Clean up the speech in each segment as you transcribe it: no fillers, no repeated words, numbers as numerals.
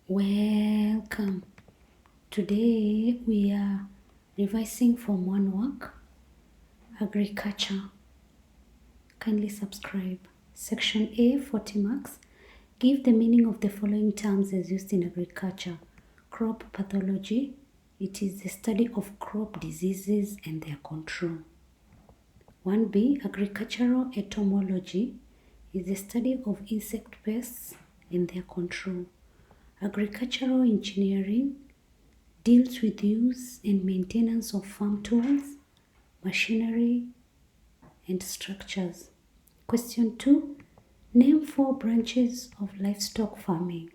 Welcome. Today we are revising Form 1 work, Agriculture. Kindly subscribe. Section A, 40 marks. Give the meaning of the following terms as used in agriculture. Crop pathology. It is the study of crop diseases and their control. 1B, agricultural entomology is the study of insect pests and their control. Agricultural engineering deals with use and maintenance of farm tools, machinery, and structures. Question 2. Name 4 branches of livestock farming.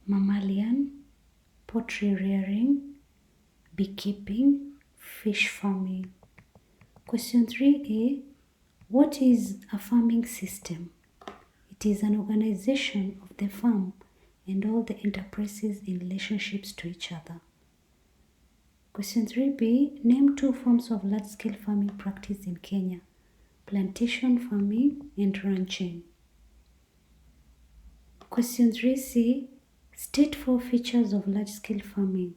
Mammalian, poultry rearing, beekeeping, fish farming. Question 3a. What is a farming system? It is an organization of the farm and all the enterprises in relationships to each other. Question 3b. Name 2 forms of large-scale farming practiced in Kenya. Plantation farming and ranching. Question 3c. State 4 features of large-scale farming.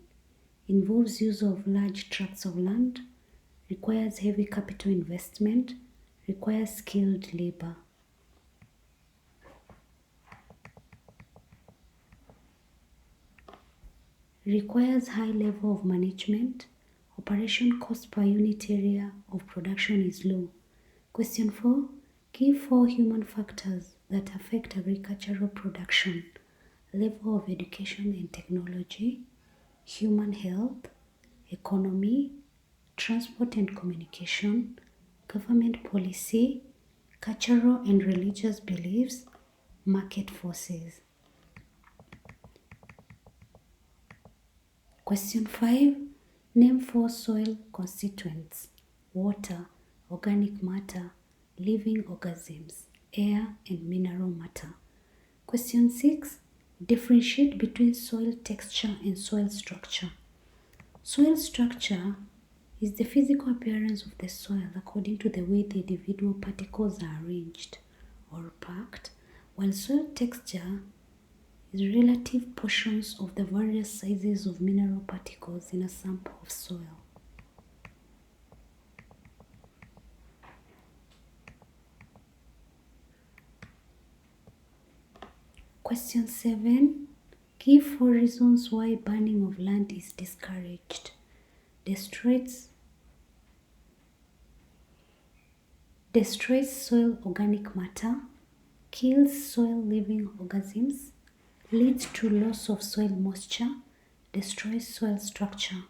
Involves use of large tracts of land, requires heavy capital investment, requires skilled labor. Requires high level of management. Operation cost per unit area of production is low. Question 4. Give 4 human factors that affect agricultural production. Level of education and technology, human health, economy, transport and communication, government policy, cultural and religious beliefs, market forces. Question 5. Name 4 soil constituents. Water, organic matter, living organisms, air and mineral matter. Question 6. Differentiate between soil texture and soil structure. Soil structure is the physical appearance of the soil according to the way the individual particles are arranged or packed, while soil texture is relative portions of the various sizes of mineral particles in a sample of soil. Question 7. Give 4 reasons why burning of land is discouraged. Destroys soil organic matter, kills soil living organisms, leads to loss of soil moisture, destroys soil structure.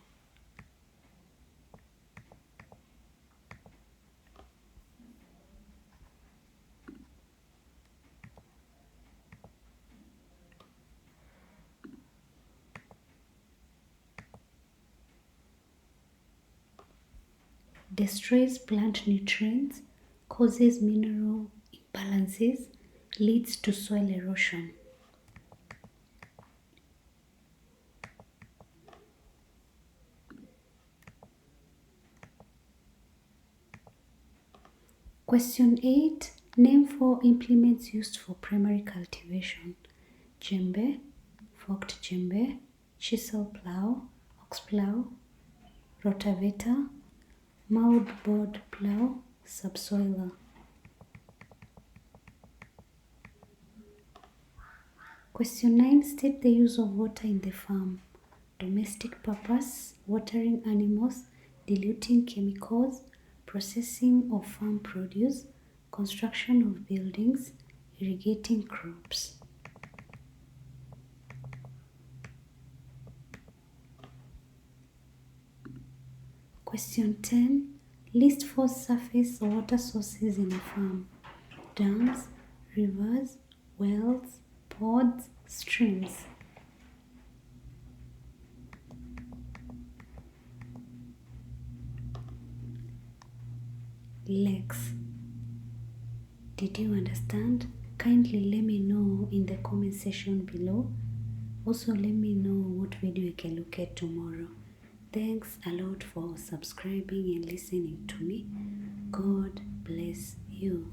Destroys plant nutrients, causes mineral imbalances, leads to soil erosion. Question 8. Name 4 implements used for primary cultivation. Jembe, forked jembe, chisel plow, ox plow, rotavator, moundboard plow, subsoiler. Question 9. State the use of water in the farm. Domestic purpose, watering animals, diluting chemicals, processing of farm produce, construction of buildings, irrigating crops. Question 10. List 4 surface water sources in a farm. Dams, rivers, wells, ponds, streams. Lakes. Did you understand? Kindly let me know in the comment section below. Also let me know what video I can look at tomorrow. Thanks a lot for subscribing and listening to me. God bless you.